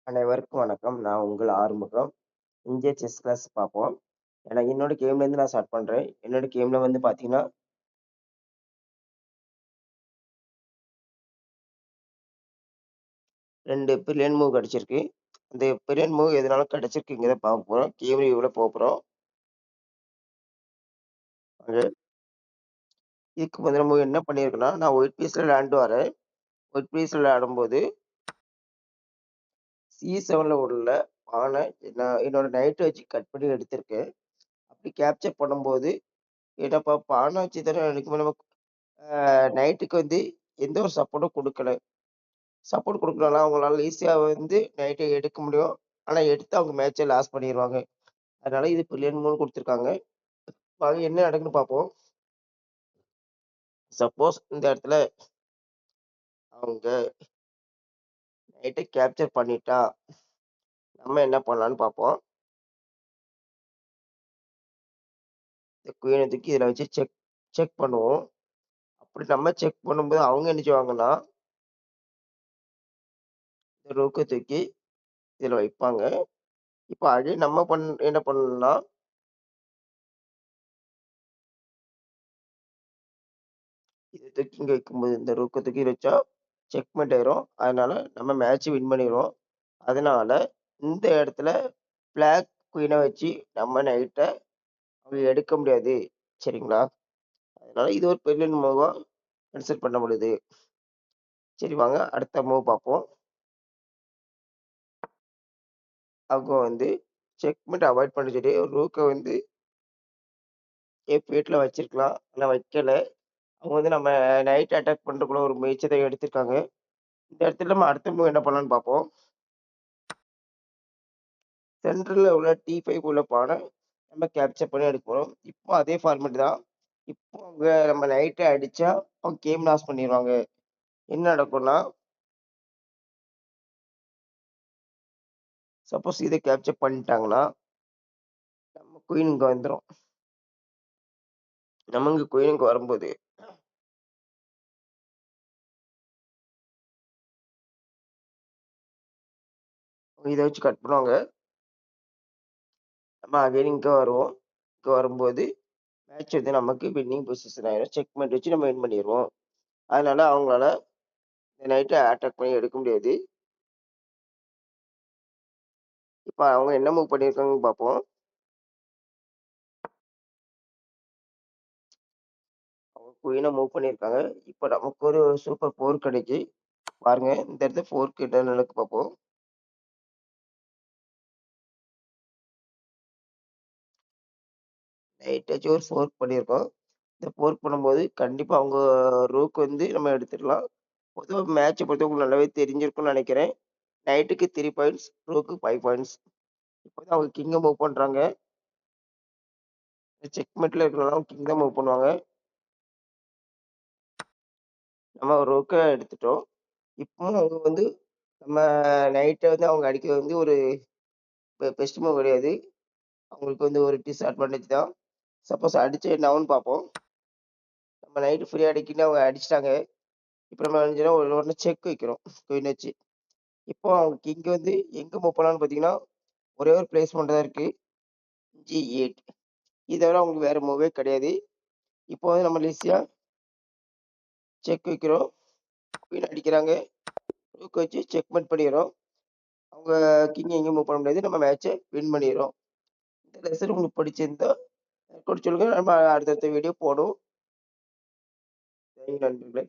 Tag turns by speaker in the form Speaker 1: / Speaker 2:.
Speaker 1: அனைவருக்கும் வணக்கம். நான் உங்கள் ஆறுமுகம். இந்திய செஸ் கிளாஸ் பார்ப்போம். ஏன்னா என்னோட கேம்லேருந்து நான் ஸ்டார்ட் பண்றேன். என்னோட கேம்ல வந்து பார்த்தீங்கன்னா, 2 பில்லியன் மூவ் கிடைச்சிருக்கு. அந்த பில்லியன் மூவ் எதனால கிடைச்சிருக்குங்கிறத பார்க்க போறோம். கேம் ரிவ்யூல போப்போறோம். அது இதுக்கு முதல்ல மூவ் என்ன பண்ணியிருக்கேன்னா, நான் ஒயிட் பீஸ்ல விளையாண்டு வரேன். ஒயிட் பீஸ்ல விளையாடும்போது C7ல உள்ள பான நான் என்னோட நைட்ட வச்சு கட் பண்ணி எடுத்திருக்கேன். அப்படி கேப்சர் பண்ணும்போது, என்னப்பா பான வச்சு தானே எடுக்கும் நம்ம நைட்டுக்கு வந்து எந்த ஒரு சப்போர்ட்டும் குடுக்கல. சப்போர்ட் குடுக்கலனா, அவங்களால ஈஸியா வந்து நைட்டு எடுக்க முடியும். ஆனா, எடுத்து அவங்க மேட்ச லாஸ் பண்ணிருவாங்க. அதனால இது பில்லியன் மூவ் குடுத்துருக்காங்க. வாங்க என்ன நடக்குன்னு பார்ப்போம். சப்போஸ் இந்த இடத்துல அவங்க நைட்ட கேப்சர் பண்ணிட்டா, நம்ம என்ன பண்ணலான்னு பார்ப்போம். இந்த குயின தூக்கி இதுல வச்சு செக் செக் பண்ணுவோம். அப்படி நம்ம செக் பண்ணும்போது அவங்க என்ன செய்வாங்கன்னா, இந்த ரூக்க தூக்கி இதுல வைப்பாங்க. இப்ப அதே நம்ம என்ன பண்ணணும்னா, இத தூக்கி இங்க வைக்கும்போது இந்த ரூக்க தூக்கி வச்சா செக்மேட் ஆயிரும். அதனால நம்ம மேட்ச் வின் பண்ணிருவோம். அதனால இந்த இடத்துல பிளாக் குயின வச்சு நம்ம நைட்ட அவங்க எடுக்க முடியாது. சரிங்களா? அதனால இது ஒரு பெரிய மூவா கன்சிடர் பண்ண முடியுது. சரி வாங்க அடுத்த மூவ் பார்ப்போம். அவங்க வந்து செக்மேட் அவாய்ட் பண்ண சொல்லி ரூக்க வந்து F8ல வச்சிருக்கலாம். ஆனா வைக்கல. அவங்க வந்து நம்ம நைட் அட்டாக் பண்றதுக்குள்ள ஒரு முயற்சிய தான் எடுத்திருக்காங்க. இந்த இடத்துல நம்ம அடுத்த மூவ் என்ன பண்ணலாம்னு பார்ப்போம். சென்டர்ல உள்ள T5 உள்ள பான நம்ம கேப்சர் பண்ணி எடுக்க போறோம். இப்போ அதே ஃபார்மேட் தான். இப்போ அவங்க நம்ம நைட்ட அடிச்சா, அவங்க கேம் லாஸ் பண்ணிருவாங்க. என்ன நடக்கும்னா, சப்போஸ் இத கேப்சர் பண்ணிட்டாங்கன்னா, நம்ம குயின் இங்க வந்துரும். நம்ம இங்க குயின் இங்க வரும்போது, இத வச்சு கட் பண்ணுவாங்க. நம்ம அகைன் இங்க வருவோம். இங்க வரும்போது மேட்ச் வந்து நமக்கு வின்னிங் பொசிஷன் ஆயிரும். செக்மேட் வச்சு நம்ம வின் பண்ணிருவோம். அதனால அவங்களால இந்த நைட்ட அட்டாக் பண்ணி எடுக்க முடியாது. இப்ப அவங்க என்ன மூவ் பண்ணியிருக்காங்கன்னு பார்ப்போம். அவங்க குயின மூவ் பண்ணியிருக்காங்க. இப்ப நமக்கு ஒரு சூப்பர் ஃபோர் கிடைக்கு. பாருங்க இந்த இடத்துல ஃபோர்க் என்ன நடக்கு பார்ப்போம். நைட் வச்சு ஒரு ஃபோர்க் பண்ணியிருக்கோம். இந்த ஃபோர்க் பண்ணும்போது கண்டிப்பா அவங்க ரூக் வந்து நம்ம எடுத்துடலாம். பொதுவா மேட்ச பொறுத்தவரைக்கும் உங்களுக்கு நல்லாவே தெரிஞ்சிருக்கும்னு நெனைக்கிறேன். நைட்டுக்கு 3 பாயிண்ட்ஸ், ரூக்கு 5 பாயிண்ட்ஸ். இப்ப தான் அவங்க கிங்க மூவ் பண்றாங்க. செக்மேட்ல இருக்கிறனால கிங் தான் மூவ் பண்ணுவாங்க. நம்ம ரூக்க எடுத்துட்டோம். இப்பவும் அவங்க வந்து நம்ம நைட்ட வந்து அவங்க அடிக்கிறது வந்து ஒரு பெஸ்ட் மூவ் கிடையாது. அவங்களுக்கு வந்து ஒரு டிஸ்அட்வான்டேஜ் தான். சப்போஸ் அடிச்சா என்ன ஆகும்னு பார்ப்போம். நம்ம நைட் ஃப்ரீயா அடிக்கன்னு அவங்க அடிச்சுட்டாங்க. இப்ப நம்ம என்ன செய்றோம், ஒண்ணு செக் வைக்கிறோம். குயின் வச்சு. இப்போ அவங்க கிங் வந்து எங்க மூவ் பண்ணலாம்னு பார்த்தீங்கன்னா, ஒரே ஒரு பிளேஸ்மெண்ட் தான் இருக்கு. G8. இத தவிர அவங்களுக்கு வேற மூவே கிடையாது. இப்போ வந்து நம்ம ஈஸியா செக் வைக்கிறோம். குயின் அடிக்கிறாங்க. ரூக் வச்சு செக்மேட் பண்ணிர்றோம். அவங்க கிங் எங்கேயும் மூவ் பண்ண முடியாது. நம்ம மேட்ச வின் பண்ணிர்றோம். இந்த லெசன் உங்களுக்கு பிடிச்சிருந்தா கூட சொல்லுங்க. நம்ம அடுத்தடுத்த வீடியோ போடுவோம். நன்றி நண்பர்களே.